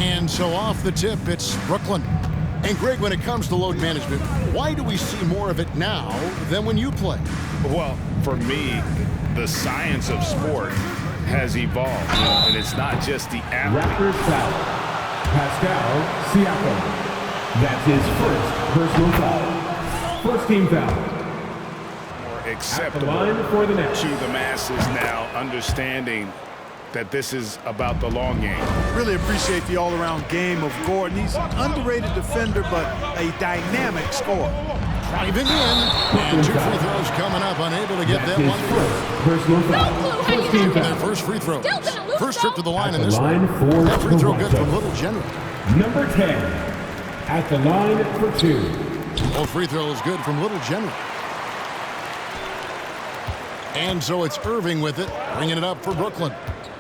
And so off the tip, it's Brooklyn. And Greg, when it comes to load management, why do we see more of it now than when you play? Well, for me, the science of sport has evolved, and it's not just the athlete. Raptors foul. Pascal Siakam. That's his first personal foul. First team foul. More acceptable for the next. to the masses now, understanding that this is about the long game. Really appreciate the all-around game of Gordon. He's an underrated defender, but a dynamic scorer. Driving in, and 2 free throws coming up, unable to get that one through. Personal foul. First team Their foul. first free throws. First trip to the line At in the this line one. for That free throw good Toronto. from Little General. Number 10. At the line for 2. Both free throws good from Little General. And so it's Irving with it, bringing it up for Brooklyn.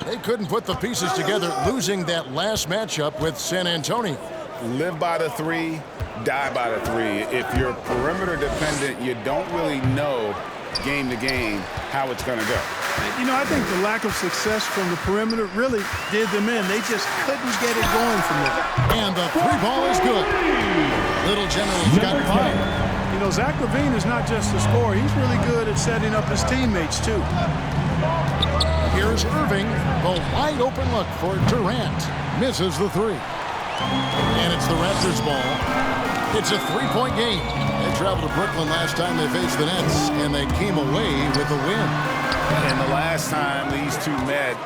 They couldn't put the pieces together, losing that last matchup with San Antonio. Live by the three, die by the three. If you're perimeter dependent, you don't really know game to game how it's going to go. You know, I think the lack of success from the perimeter really did them in. They just couldn't get it going from there. And the three ball is good. Little General's got 5. You know, Zach LaVine is not just a scorer. He's really good at setting up his teammates, too. Here's Irving, the wide open look for Durant. Misses the 3. And it's the Raptors ball. It's a 3-point game. They traveled to Brooklyn last time they faced the Nets, and they came away with a win. And the last time these two met,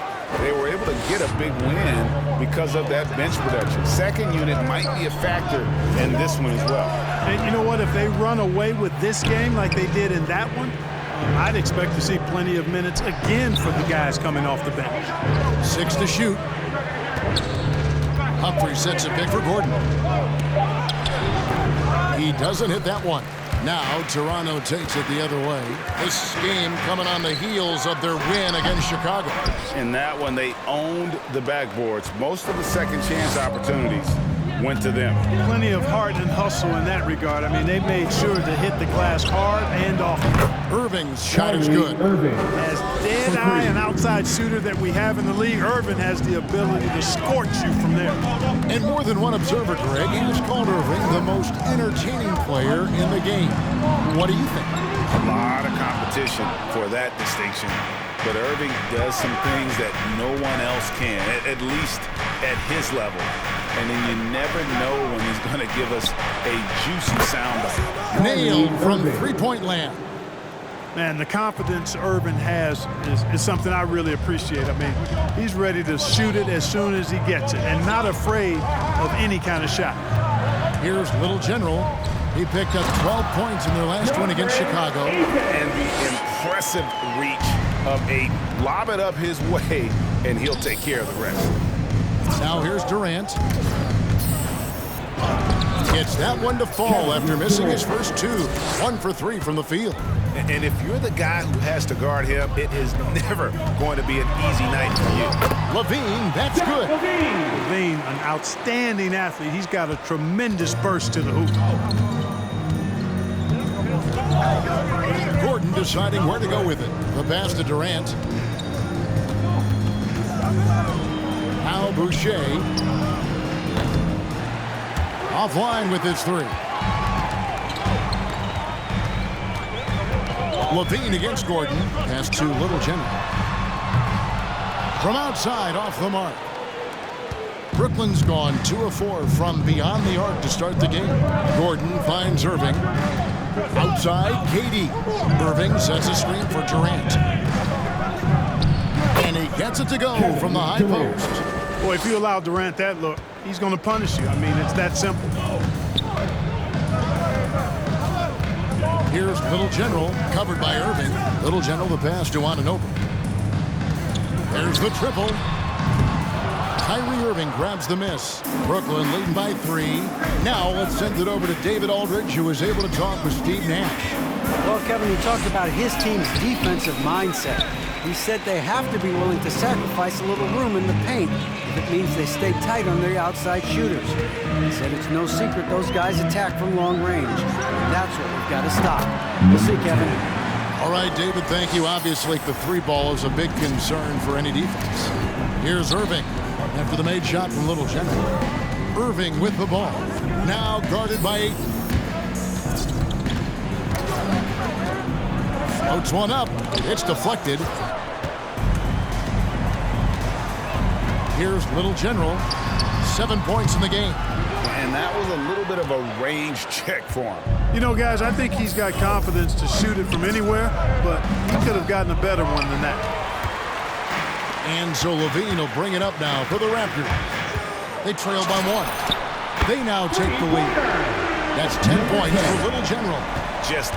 they were able to get a big win because of that bench production. Second unit might be a factor in this one as well. And you know what? If they run away with this game like they did in that one, I'd expect to see plenty of minutes again for the guys coming off the bench. 6 to shoot. Humphrey sets a pick for Gordon. He doesn't hit that one. Now Toronto takes it the other way. This game coming on the heels of their win against Chicago. In that one, they owned the backboards. Most of the second chance opportunities went to them. Plenty of heart and hustle in that regard. I mean, they made sure to hit the glass hard and often. Irving's shot is good. Irving. As dead-eye and outside shooter that we have in the league, Irving has the ability to scorch you from there. And more than one observer, Greg, has called Irving the most entertaining player in the game. What do you think? A lot of competition for that distinction. But Irving does some things that no one else can, at least at his level. And then you never know when he's going to give us a juicy soundbite. Nailed from three-point land. Man, the confidence Irving has is something I really appreciate. I mean, he's ready to shoot it as soon as he gets it and not afraid of any kind of shot. Here's Little General. He picked up 12 points in their last win against Chicago. And the impressive reach of Ayton. Lob it up his way, and he'll take care of the rest. Now here's Durant. Gets that one to fall after missing his first 2. 1 for 3 from the field. And if you're the guy who has to guard him, it is never going to be an easy night for you. LaVine, that's good. LaVine, an outstanding athlete. He's got a tremendous burst to the hoop. Gordon deciding where to go with it. The pass to Durant. Al Boucher. Offline with his 3. LaVine against Gordon. Pass to Little General. From outside, off the mark. Brooklyn's gone 2 of 4 from beyond the arc to start the game. Gordon finds Irving. Outside, KD. Irving sets a screen for Durant. And he gets it to go from the high post. Boy, if you allow Durant that look, he's going to punish you. I mean, it's that simple. Here's Little General, covered by Irving. Little General, the pass to Anunoby. There's the triple. Kyrie Irving grabs the miss. Brooklyn leading by 3. Now let's send it over to David Aldridge, who was able to talk with Steve Nash. Well, Kevin, he talked about his team's defensive mindset. He said they have to be willing to sacrifice a little room in the paint if it means they stay tight on their outside shooters. He said it's no secret those guys attack from long range. That's what we've got to stop. We'll see, Kevin. All right, David, thank you. Obviously, the three ball is a big concern for any defense. Here's Irving after the made shot from Little General. Irving with the ball. Now guarded by Ayton. Floats one up. It's deflected. Here's Little General. 7 points in the game. And that was a little bit of a range check for him. You know, guys, I think he's got confidence to shoot it from anywhere, but he could have gotten a better one than that. And so Levine will bring it up now for the Raptors. They trail by 1. They now take the lead. That's 10 points for Little General. Just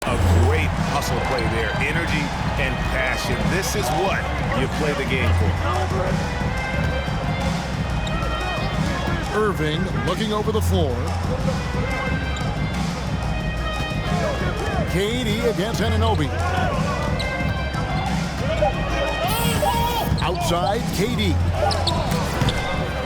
a great hustle play there. Energy and passion. This is what you play the game for. Irving looking over the floor. KD against Anunoby. Outside, KD.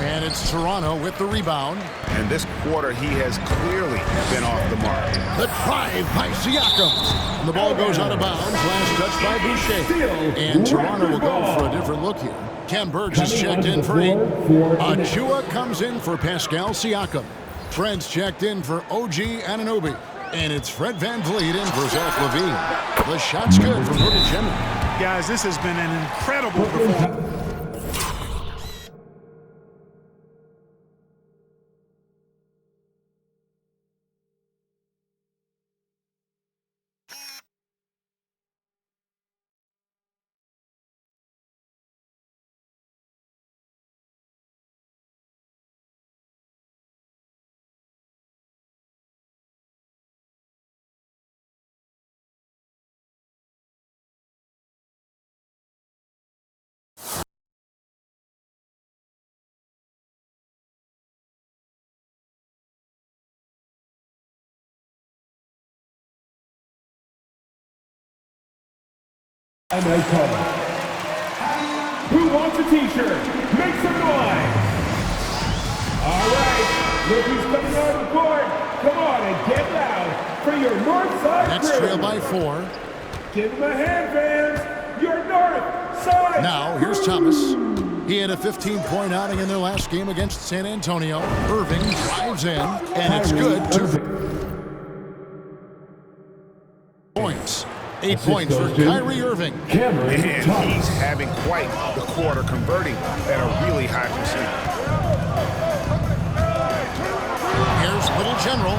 And it's Toronto with the rebound. And this quarter, he has clearly been off the mark. The drive by Siakam. And the ball goes out of bounds. Last touch by Boucher. And Toronto will go for a different look here. Ken Burks is checked in for 8. Achua comes in for Pascal Siakam. Fred's checked in for OG Anunoby. And it's Fred VanVleet in for Zach LaVine. The shot's good from Little General. Guys, this has been an incredible performance. And they come. Who wants a t-shirt? Make some noise! All right, look who's coming on the court. Come on and get loud for your North Side Nets crew. trail by 4. Give them a hand, fans. Your North Side. Now, here's Thomas. He had a 15-point outing in their last game against San Antonio. Irving drives in, and it's good. 2 points. 8 points for Kyrie Irving. And he's having quite the quarter, converting at a really high percent. Here's Little General,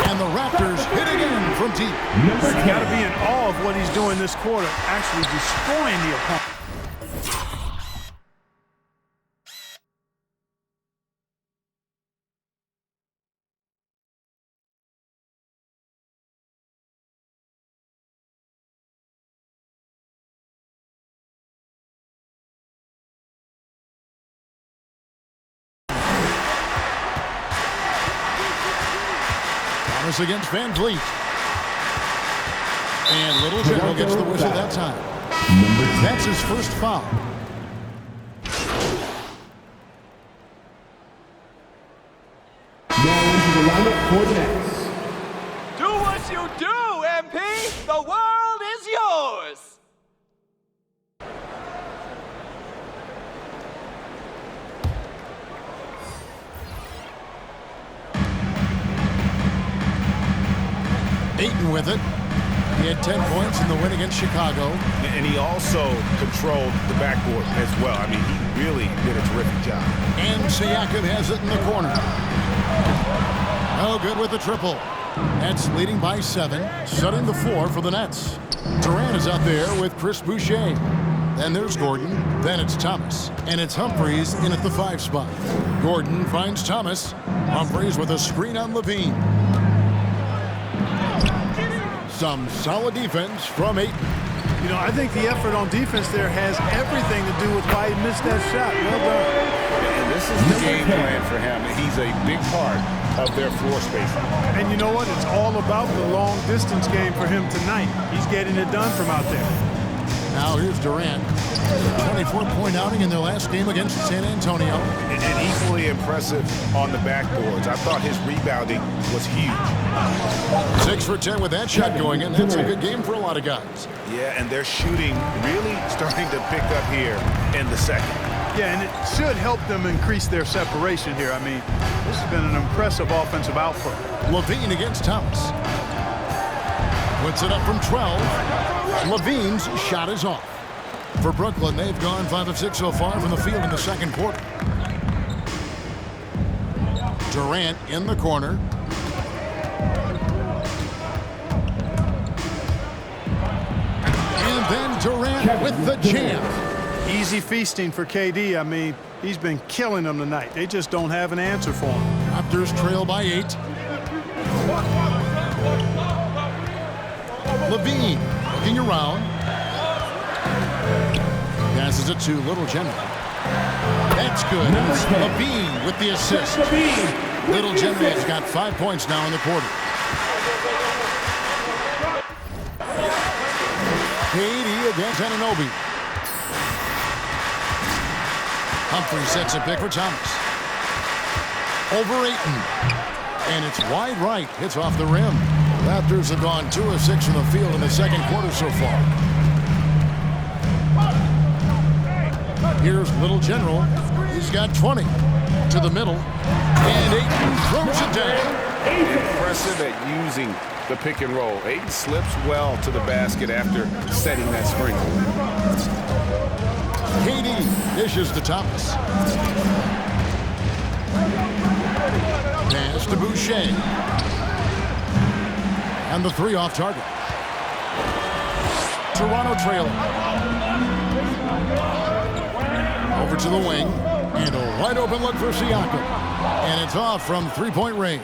and the Raptors hit again from deep. You got to be in awe of what he's doing this quarter, actually destroying the opponent. Thomas against VanVleet. And Little General gets the whistle that time. That's his first foul. Now into the lineup for the Nets. Do what you do, MP! The world is yours! Ayton with it. He had 10 points in the win against Chicago. And he also controlled the backboard as well. I mean, he really did a terrific job. And Siakam has it in the corner. No good with the triple. Nets leading by 7, setting the floor for the Nets. Durant is out there with Chris Boucher. Then there's Gordon. Then it's Thomas. And it's Humphries in at the 5 spot. Gordon finds Thomas. Humphries with a screen on Levine. Some solid defense from Ayton. You know, I think the effort on defense there has everything to do with why he missed that shot. Well done. And this is the game plan for him. He's a big part of their floor spacing. And you know what? It's all about the long distance game for him tonight. He's getting it done from out there. Now here's Durant. 24-point outing in their last game against San Antonio. And equally impressive on the backboards. I thought his rebounding was huge. 6 for 10 with that shot going in. That's a good game for a lot of guys. Yeah, and their shooting really starting to pick up here in the second. Yeah, and it should help them increase their separation here. I mean, this has been an impressive offensive output. Levine against Thomas. Puts it up from 12. Levine's shot is off. For Brooklyn, they've gone 5 of 6 so far from the field in the second quarter. Durant in the corner. And then Durant with the jam. Easy feasting for KD. I mean, he's been killing them tonight. They just don't have an answer for him. Raptors trail by 8. Levine looking around. Passes it to Little General. That's good. It's Levine with the assist. Little General has got 5 points now in the quarter. KD against Anunoby. Humphrey sets a pick for Thomas. Over Ayton. And it's wide right. Hits off the rim. Raptors have gone 2 of 6 from the field in the second quarter so far. Here's Little General. He's got 20. To the middle. And Ayton throws it down. Impressive at using the pick and roll. Ayton slips well to the basket after setting that screen. KD dishes to Thomas. Pass to Boucher. And the 3 off target. Toronto trailing. Over to the wing. And a wide open look for Siakam. And it's off from 3-point range.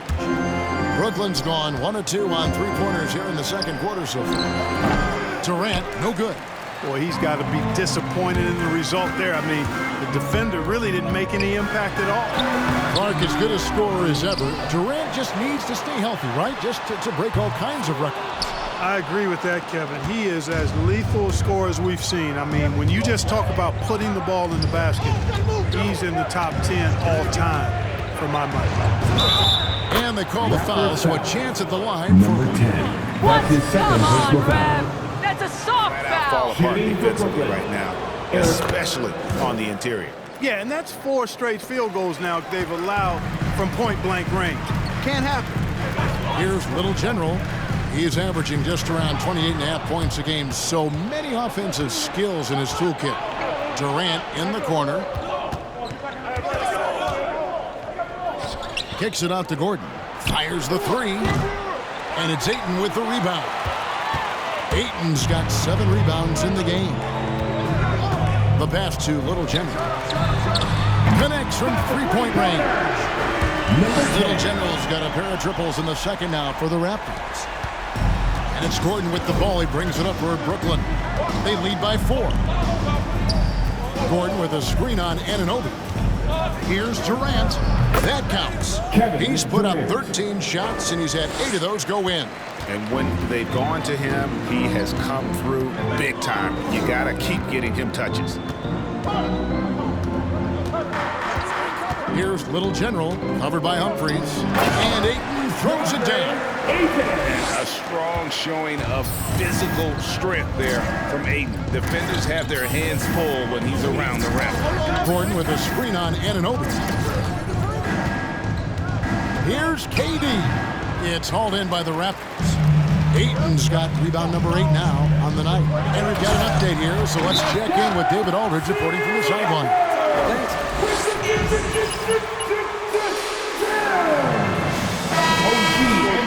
Brooklyn's gone 1 of 2 on 3-pointers here in the second quarter so far. Durant, no good. Boy, he's got to be disappointed in the result there. I mean, the defender really didn't make any impact at all. Clark as good a scorer as ever. Durant just needs to stay healthy, right? Just to break all kinds of records. I agree with that, Kevin. He is as lethal a scorer as we've seen. I mean, when you just talk about putting the ball in the basket, he's in the top 10 all time for my money. And they call the foul, so a chance at the line for Number 10. That's his second personal foul. That's a soft Fall foul. apart defensively right now, especially on the interior. Yeah, and that's 4 straight field goals now they've allowed from point-blank range. Can't happen. Here's Little General. He's averaging just around 28.5 points a game. So many offensive skills in his toolkit. Durant in the corner. Kicks it out to Gordon. Fires the 3. And it's Ayton with the rebound. Ayton's got 7 rebounds in the game. The pass to Little General. Connects from 3-point range. Little General's got a pair of triples in the second now for the Raptors. And it's Gordon with the ball. He brings it up for Brooklyn. They lead by 4. Gordon with a screen on Anunoby. Here's Durant. That counts. He's put up 13 shots, and he's had 8 of those go in. And when they've gone to him, he has come through big time. You got to keep getting him touches. Here's Little General, covered by Humphries. And Ayton throws it down. And a strong showing of physical strength there from Ayton. Defenders have their hands full when he's around the rim. Gordon with a screen on Anunoby. Here's KD. It's hauled in by the Raptors. Ayton's got rebound number 8 now on the night. And we've got an update here, so let's check in with David Aldridge reporting from the sideline. Thanks.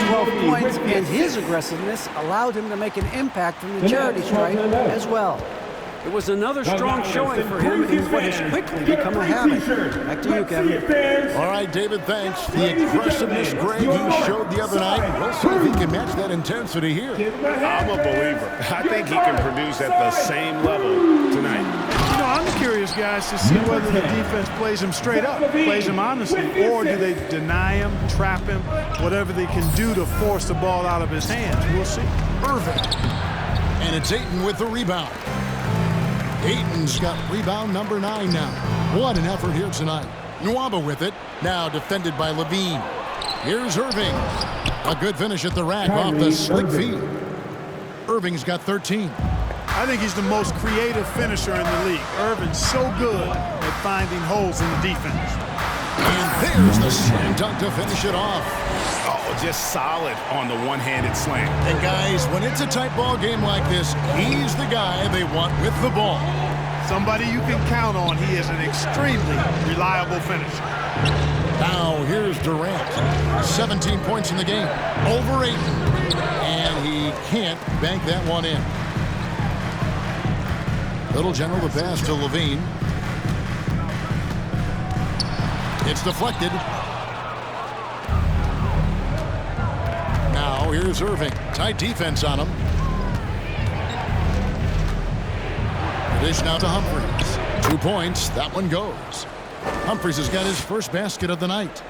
12 points, and his aggressiveness allowed him to make an impact from the charity stripe as well. It was another strong showing for him in what has quickly become a habit. Back to you, Kevin. All right, David, thanks. The aggressiveness, Greg, you showed the other night. We'll see if he can match that intensity here. I'm a believer. I think he can produce at the same level tonight. You know, I'm curious guys to see whether the defense plays him straight up, plays him honestly, or do they deny him, trap him, whatever they can do to force the ball out of his hands. We'll see. Irving. And it's Ayton with the rebound. Ayton's got rebound number 9 now. What an effort here tonight. Nwaba with it. Now defended by Levine. Here's Irving. A good finish at the rack off the slick feed. Irving's got 13. I think he's the most creative finisher in the league. Irving's so good at finding holes in the defense. And there's the slam dunk to finish it off. Oh, just solid on the one-handed slam. And guys, when it's a tight ball game like this, he's the guy they want with the ball. Somebody you can count on. He is an extremely reliable finisher. Now here's Durant. 17 points in the game. Over 8. And he can't bank that one in. Little General the pass to Levine. It's deflected. Now here's Irving. Tight defense on him. Dish now to Humphries. 2 points. That one goes. Humphries has got his first basket of the night.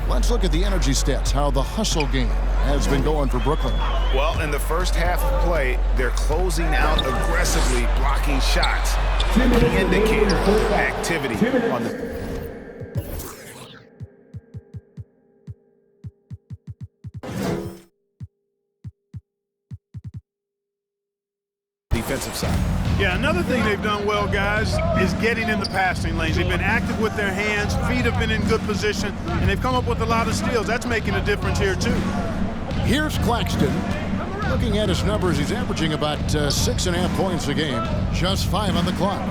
Let's look at the energy stats, how the hustle game has been going for Brooklyn. Well, in the first half of play, they're closing out aggressively, blocking shots. Key indicator of activity on the defensive side. Yeah, another thing they've done well, guys, is getting in the passing lanes. They've been active with their hands, feet have been in good position, and they've come up with a lot of steals. That's making a difference here, too. Here's Claxton. Looking at his numbers, he's averaging about 6.5 points a game. Just 5 on the clock.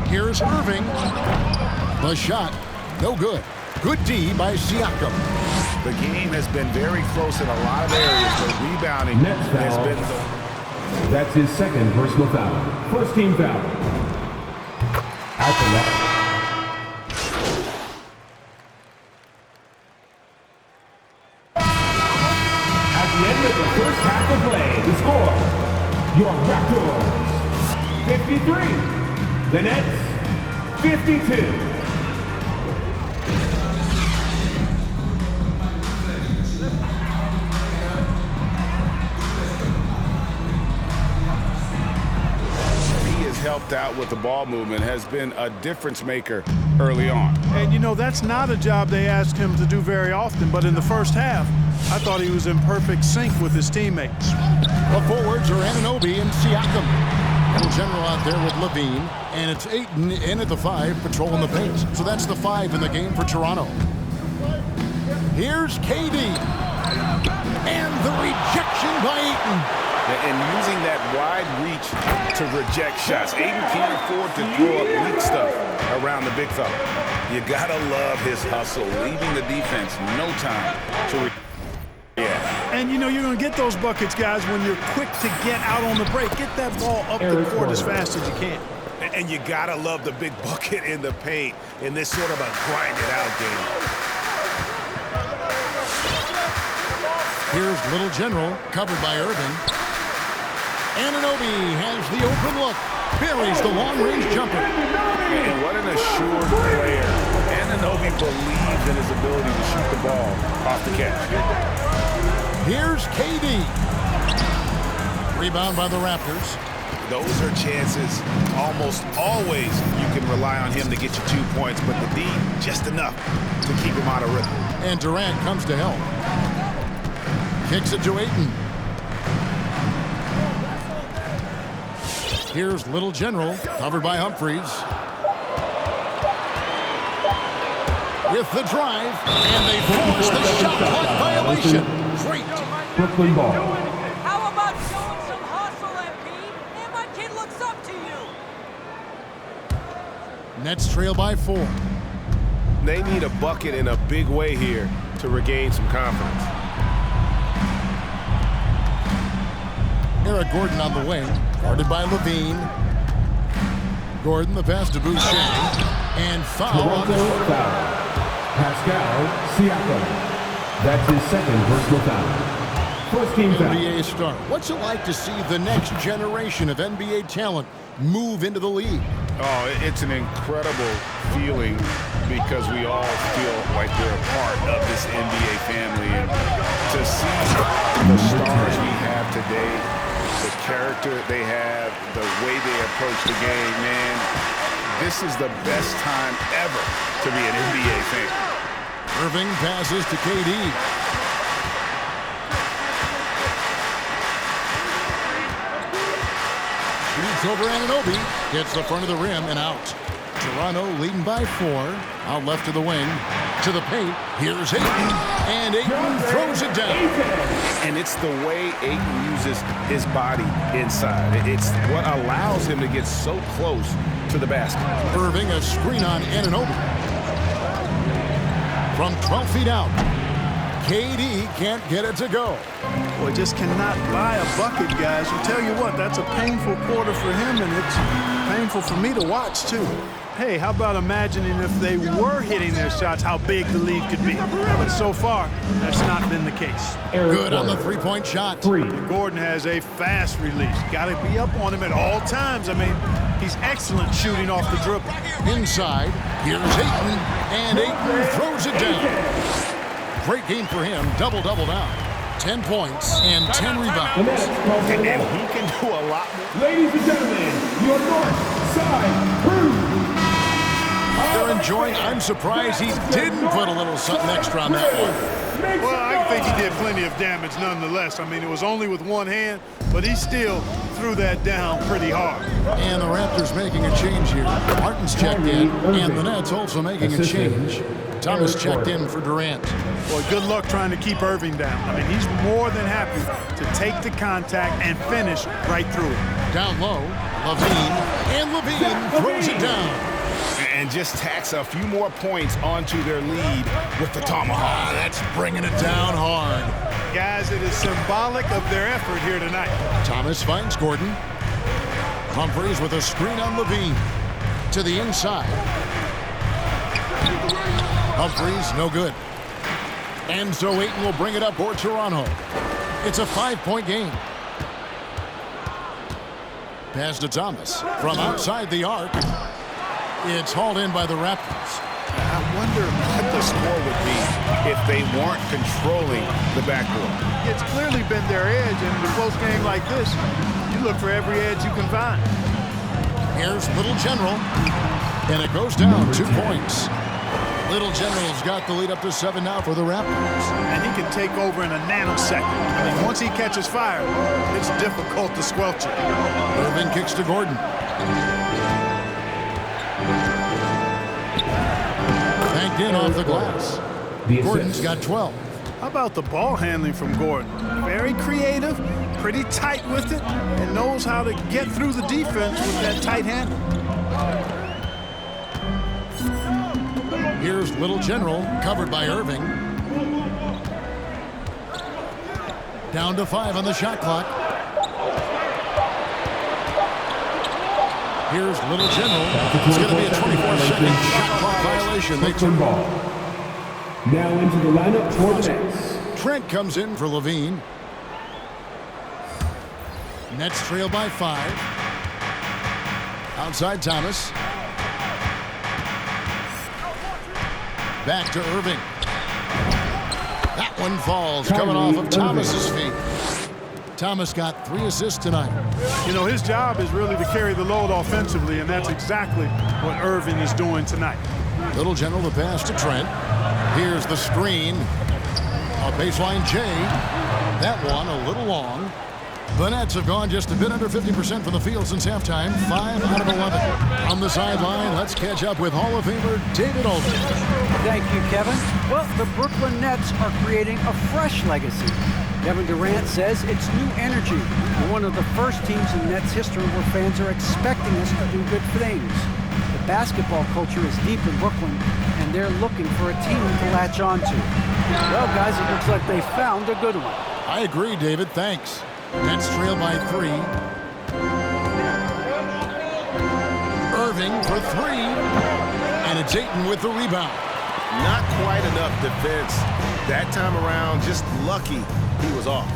Here's Irving. The shot, no good. Good D by Siakam. The game has been very close in a lot of areas, but rebounding has been the... That's his second personal foul. First team foul. At the line. At the end of the first half of play, the score, your Raptors 53, the Nets 52. Helped out with the ball movement, has been a difference maker early on. And you know, that's not a job they asked him to do very often, but in the first half, I thought he was in perfect sync with his teammates. The forwards are Anunoby and Siakam. Little General out there with Levine, and it's Ayton in at the 5, patrolling the paint. So that's the 5 in the game for Toronto. Here's KD. And the rejection by Ayton. And using that wide reach to reject shots. Ayton can't afford to throw up weak stuff around the big fella. You gotta love his hustle, leaving the defense no time to And you know, you're gonna get those buckets, guys, when you're quick to get out on the break. Get that ball up the court as fast as you can. And you gotta love the big bucket in the paint in this sort of a grind-it-out game. Here's Little General, covered by Irving. Anunoby has the open look. Buries the long-range jumper. And what an assured player. Anunoby believes in his ability to shoot the ball off the catch. Here's KD. Rebound by the Raptors. Those are chances. Almost always you can rely on him to get you 2 points, but the D, just enough to keep him out of rhythm. And Durant comes to help. Kicks it to Ayton. Here's Little General, covered by Humphries. With the drive, and they force the shot clock violation. Great. Brooklyn ball. How about showing some hustle, MP? And my kid looks up to you. Nets trail by 4. They need a bucket in a big way here to regain some confidence. Eric Gordon on the wing, guarded by Levine. Gordon, the pass to Boucher. And foul on the short. Pascal Siakam. That's his second personal foul. First team foul. NBA star. What's it like to see the next generation of NBA talent move into the league? Oh, it's an incredible feeling because we all feel like we're a part of this NBA family. And to see the stars we have today, the character they have, the way they approach the game, man, this is the best time ever to be an NBA fan. Irving passes to KD. Shoots over Anunoby. Gets the front of the rim and out. Toronto leading by 4. Out left to the wing. To the paint. Here's Ayton. And Ayton throws it down. And it's the way Ayton uses his body inside. It's what allows him to get so close to the basket. Irving, a screen on Anunoby. From 12 feet out. KD can't get it to go. Boy, just cannot buy a bucket, guys. You tell you what, that's a painful quarter for him, and it's painful for me to watch, too. Hey, how about imagining if they were hitting their shots, how big the lead could be? But so far, that's not been the case. Good on the three-point shot. Gordon has a fast release. Got to be up on him at all times. I mean, he's excellent shooting off the dribble. Inside, here's Ayton, and Ayton throws it down. Great game for him, double-double now. 10 points and 10 rebounds. And he can do a lot more. Ladies and gentlemen, your North Side Crew. They're enjoying. I'm surprised he didn't put a little something extra on that one. Well, I think he did plenty of damage nonetheless. I mean, it was only with one hand, but he still threw that down pretty hard. And the Raptors making a change here. Martin's checked in, and the Nets also making a change. Thomas checked in for Durant. Well, good luck trying to keep Irving down. I mean, he's more than happy to take the contact and finish right through it. Down low, Levine throws it down. And just tacks a few more points onto their lead with the tomahawk. That's bringing it down hard. Guys, it is symbolic of their effort here tonight. Thomas finds Gordon. Humphries with a screen on Levine. To the inside. Humphries, no good. And so Ayton will bring it up for Toronto. It's a 5-point game. Pass to Thomas. From outside the arc. It's hauled in by the Raptors. I wonder what the score would be if they weren't controlling the backcourt. It's clearly been their edge, and in a close game like this, you look for every edge you can find. Here's Little General, and it goes down 2 points. Little General's got the lead up to 7 now for the Raptors. And he can take over in a nanosecond. I mean, once he catches fire, it's difficult to squelch it. Irving kicks to Gordon. Banked in off the glass. Gordon's got 12. How about the ball handling from Gordon? Very creative, pretty tight with it, and knows how to get through the defense with that tight handle. Here's Little General, covered by Irving. Down to 5 on the shot clock. Here's Little General. It's going to be a 24-second shot clock violation. They took ball. Now into the lineup for the Nets. Trent comes in for Levine. Nets trail by 5. Outside Thomas. Back to Irving. That one falls, coming off of Thomas's feet. Thomas got 3 assists tonight. You know, his job is really to carry the load offensively, and that's exactly what Irving is doing tonight. Little General, the pass to Trent. Here's the screen. A baseline J. That one a little long. The Nets have gone just a bit under 50% from the field since halftime. 5 out of 11. On the sideline, let's catch up with Hall of Famer David Aldridge. Thank you, Kevin. Well, the Brooklyn Nets are creating a fresh legacy. Kevin Durant says it's new energy. We're one of the first teams in Nets history where fans are expecting us to do good things. The basketball culture is deep in Brooklyn, and they're looking for a team to latch on to. Well, guys, it looks like they found a good one. I agree, David. Thanks. Nets trail by 3. Irving for 3. And it's Ayton with the rebound. Not quite enough defense that time around. Just lucky he was off.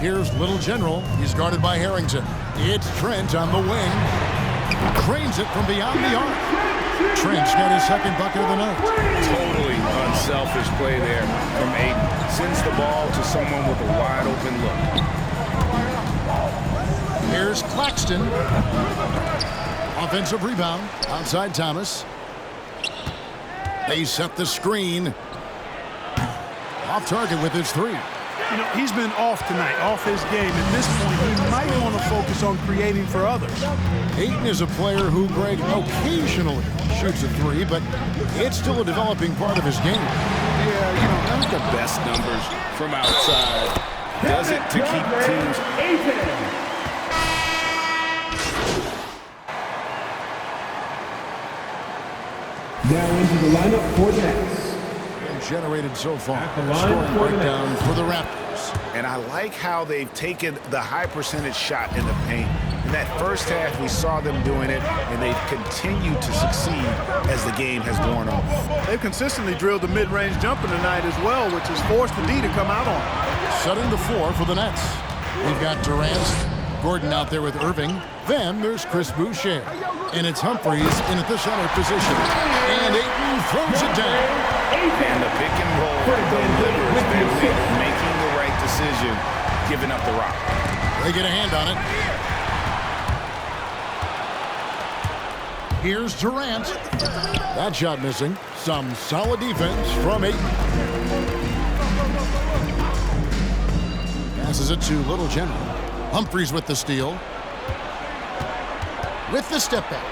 Here's Little General. He's guarded by Harrington. It's Trent on the wing. Cranes it from beyond the arc. Trent's got his second bucket of the night. Totally unselfish play there from Ayton. Sends the ball to someone with a wide open look. Here's Claxton. Offensive rebound. Outside Thomas. They set the screen. Off target with his three. You know, he's been off tonight, off his game. At this point, he might want to focus on creating for others. Ayton is a player who, Greg, occasionally shoots a three, but it's still a developing part of his game. Yeah, you know, not the best numbers from outside. Does it to keep teams. Now into the lineup for the Nets. Generated so far. line Scoring for the breakdown for the Raptors. And I like how they've taken the high percentage shot in the paint. In that first half, we saw them doing it, and they've continued to succeed as the game has worn on. They've consistently drilled the mid-range jumper tonight as well, which has forced the D to come out on. Setting the floor for the Nets. We've got Durant, Gordon out there with Irving. Then there's Chris Boucher. And it's Humphries in at the center position. And Ayton throws it down. And the pick and roll delivers. They're making the right decision, giving up the rock. They get a hand on it. Here's Durant. That shot missing. Some solid defense from Ayton. Passes it to Little General. Humphries with the steal. With the step back.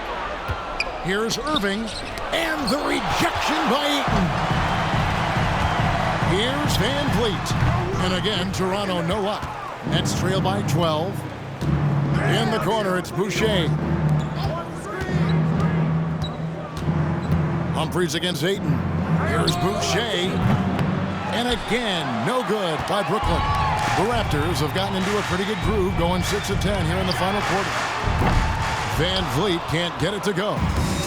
Here's Irving. And the rejection by Ayton. Here's Van Vliet. And again, Toronto no up. Nets trail by 12. In the corner, it's Boucher. Humphries against Ayton. Here's Boucher. And again, no good by Brooklyn. The Raptors have gotten into a pretty good groove, going 6 of 10 here in the final quarter. Van Vliet can't get it to go.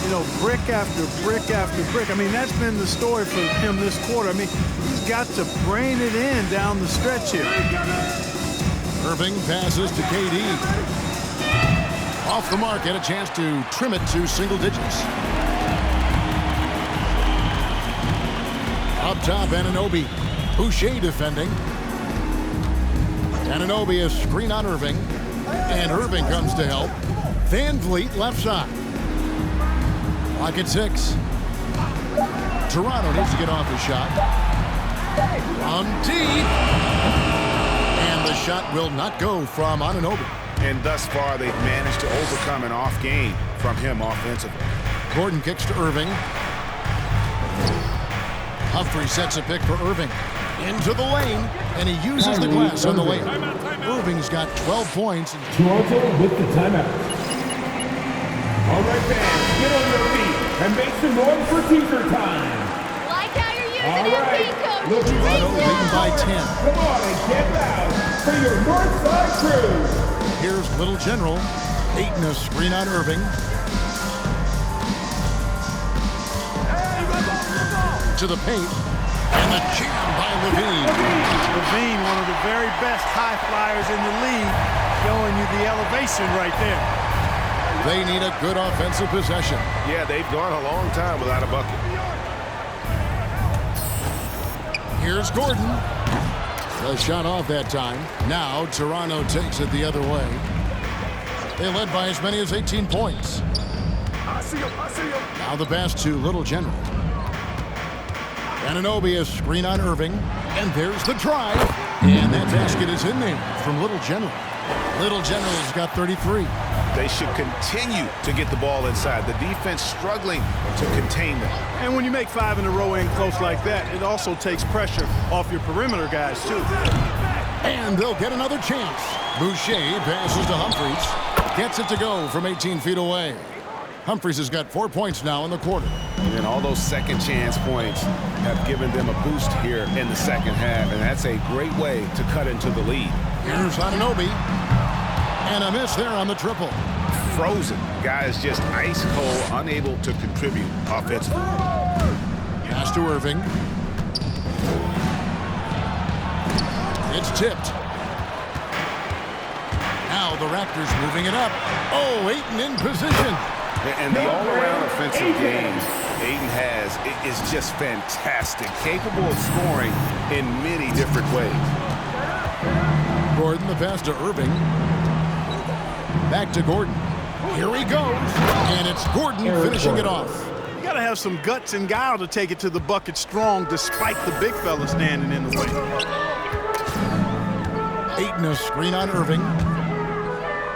You know, brick after brick after brick. I mean, that's been the story for him this quarter. I mean, he's got to brain it in down the stretch here. Irving passes to KD. Off the mark, get a chance to trim it to single digits. Up top, Anunoby. Boucher defending. Anunoby, a screen on Irving. And Irving comes to help. Van Vliet left side. Lock at 6. Toronto needs to get off the shot. From deep. And the shot will not go from Anunoby. And thus far, they've managed to overcome an off game from him offensively. Gordon kicks to Irving. Humphrey sets a pick for Irving. Into the lane, and he uses the glass on the lane. Irving's got 12 points. Toronto with the timeout. All right, fans, get on your feet and make some noise for teacher time. Like how you're using All right, Coach. look who's Leading by 10. Come on and get loud for your Northside crew. Here's Little General. Ayton a screen on Irving. To the paint. And the jam by Levine. Levine, one of the very best high flyers in the league, showing you the elevation right there. They need a good offensive possession. Yeah, they've gone a long time without a bucket. Here's Gordon. The shot off that time. Now Toronto takes it the other way. They led by as many as 18 points. Now the pass to Little General. Anunoby a screen on Irving. And there's the drive. And that basket is in there from Little General. Little General's got 33. They should continue to get the ball inside. The defense struggling to contain them. And when you make 5 in a row in close like that, it also takes pressure off your perimeter guys, too. And they'll get another chance. Boucher passes to Humphries. Gets it to go from 18 feet away. Humphries has got 4 points now in the quarter. And all those second chance points have given them a boost here in the second half. And that's a great way to cut into the lead. Here's Anunoby. And a miss there on the triple. Frozen. Guys just ice cold, unable to contribute offensively. Pass to Irving. It's tipped. Now the Raptors moving it up. Oh, Ayton in position. And the all-around offensive game Ayton has is just fantastic, capable of scoring in many different ways. Gordon, the pass to Irving. Back to Gordon. Here he goes. And it's Gordon finishing it off. You got to have some guts and guile to take it to the bucket strong despite the big fella standing in the way. Ayton a screen on Irving.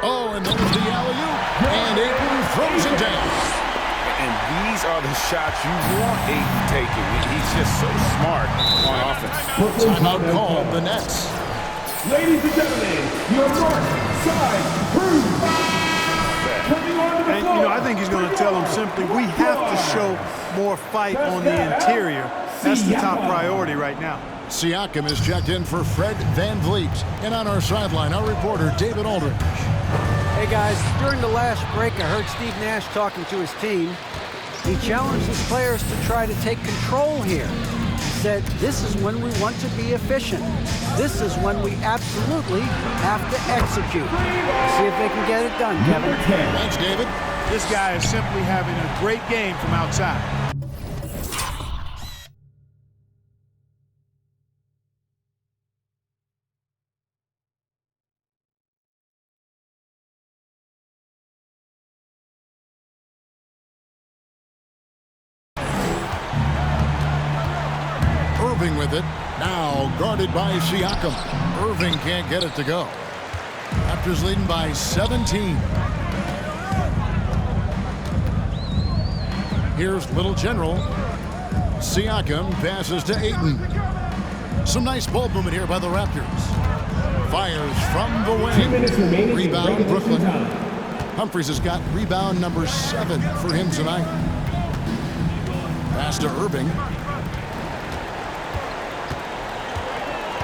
Oh, and there's the alley-oop. And Ayton throws it down. And these are the shots you want Ayton taking. He's just so smart on offense. Timeout called the Nets. Ladies and gentlemen, your north side crew. And, you know, I think he's going to tell them simply, we have to show more fight on the interior. That's the top priority right now. Siakam is checked in for Fred VanVleet. And on our sideline, our reporter, David Aldridge. Hey guys, during the last break, I heard Steve Nash talking to his team. He challenged his players to try to take control here. He said, this is when we want to be efficient. This is when we absolutely have to execute. See if they can get it done, Kevin. Thanks, David. This guy is simply having a great game from outside. Irving with it. Now guarded by Siakam. Irving can't get it to go. Raptors leading by 17. Here's Little General. Siakam passes to Ayton. Some nice ball movement here by the Raptors. Fires from the wing. Rebound Brooklyn. Humphries has got rebound number 7 for him tonight. Pass to Irving.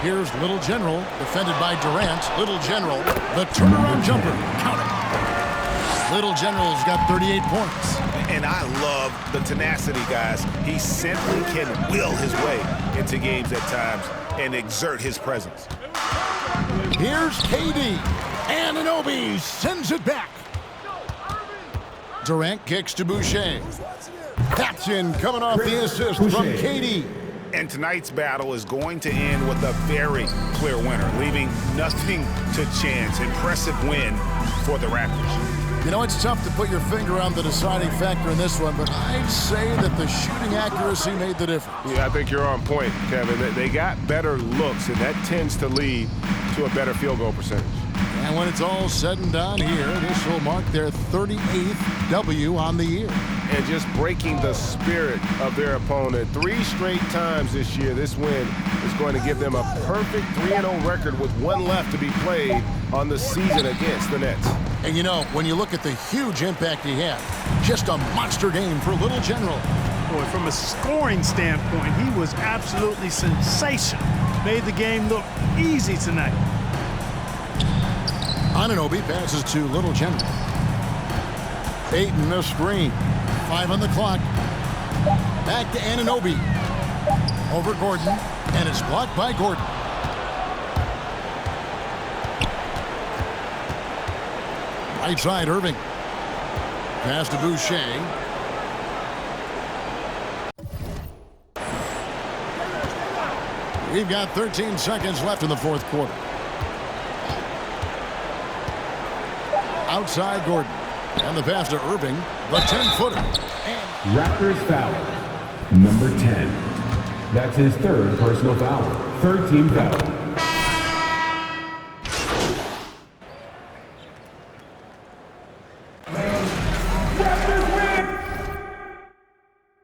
Here's Little General, defended by Durant. Little General, the turnaround jumper. Count it. Little General's got 38 points. And I love the tenacity, guys. He simply can will his way into games at times and exert his presence. Here's KD. Anunoby sends it back. Durant kicks to Boucher. That's in, coming off the assist from KD. And tonight's battle is going to end with a very clear winner, leaving nothing to chance. Impressive win for the Raptors. You know, it's tough to put your finger on the deciding factor in this one, but I'd say that the shooting accuracy made the difference. Yeah, I think you're on point, Kevin. They got better looks, and that tends to lead to a better field goal percentage. And when it's all said and done here, this will mark their 38th W on the year. And just breaking the spirit of their opponent 3 straight times this year. This win is going to give them a perfect 3-0 record with 1 left to be played on the season against the Nets. And you know, when you look at the huge impact he had, just a monster game for Little General. Boy, from a scoring standpoint, he was absolutely sensational. Made the game look easy tonight. Anunoby passes to Little General. Ayton a screen. 5 on the clock. Back to Anunoby. Over Gordon. And it's blocked by Gordon. Right side, Irving. Pass to Boucher. We've got 13 seconds left in the 4th quarter. Outside Gordon. And the pass to Irving. The 10-footer. Raptors foul. Number 10. That's his 3rd personal foul. 3rd team foul.